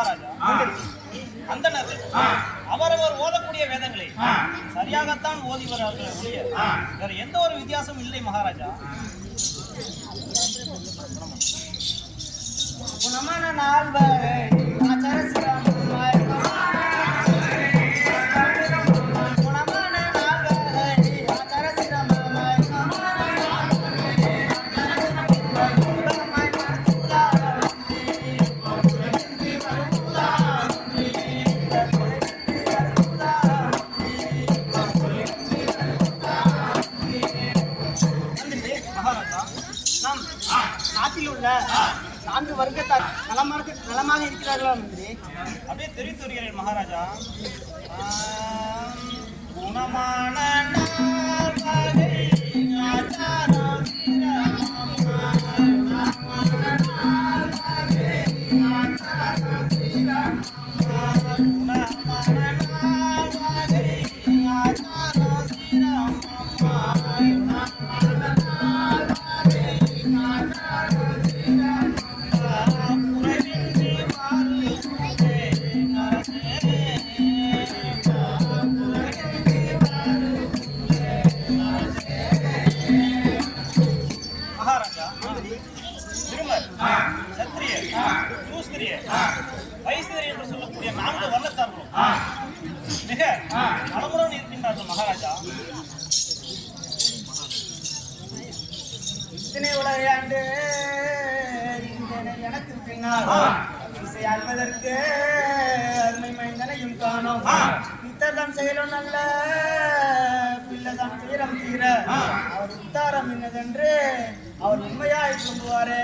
மகாராஜா, அந்தணர்கள் அவரவர் ஓதக்கூடிய வேதங்களை சரியாகத்தான் ஓதி வருவார்கள் ஒழிய வேற எந்த ஒரு வித்தியாசமும் இல்லை மகாராஜா. குணமான நால்வரை நாட்டில் உள்ள 4 வர்க்கத்தார் நலமாக இருக்கிறார்களா மந்திரி? அப்படியே தெரிவித்து வருகிறேன் மகாராஜா. குணமான வைசியர் என்று சொல்லக்கூடிய 4 வர்ணத்தார்களும் மிக நலமுடன் இருக்கின்றார்கள் மகாராஜா. இத்தனை உலகையாண்டு எனக்கு பின்னால் இசை ஆழ்வதற்கு அருமை மைந்தனையும் காணும். இத்தர்தான் செயலும் நல்ல பிள்ளைதான் தீரம் தீர அவர் உத்தாரம் என்னதென்று அவர் உண்மையாய் சொல்லுவாரே.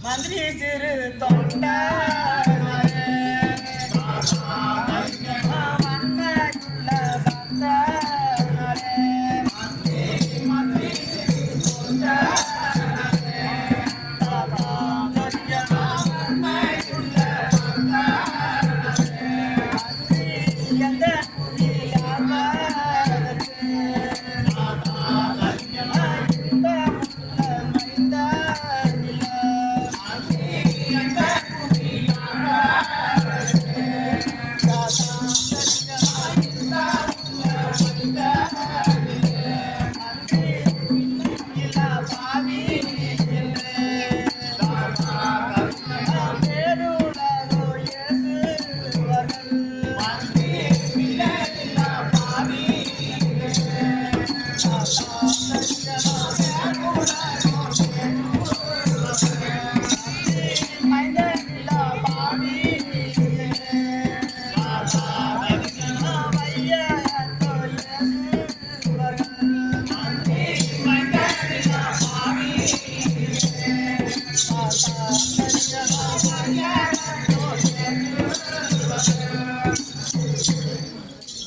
மந்திரி சிறு தொண்ட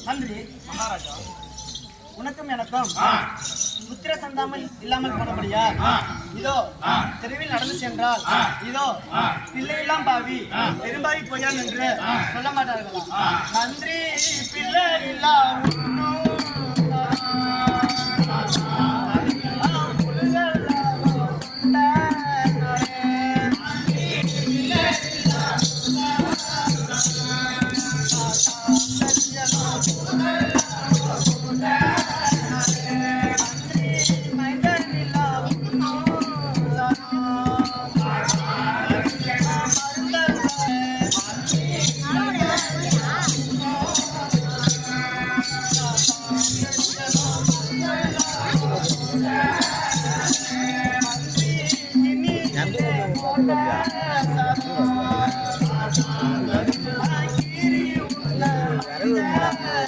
மந்திரி மகாராஜா, உனக்கும் எனக்கும் புத்திர சந்தாமல் இல்லாமல் போனபடியா இதோ தெருவில் நடந்து சென்றால் இதோ பிள்ளையெல்லாம் பாவி பெரும்பாவி போயான் என்று சொல்ல மாட்டார்களா? மந்திரி பிள்ளை இல்லா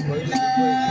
கோயிலுக்கு போய்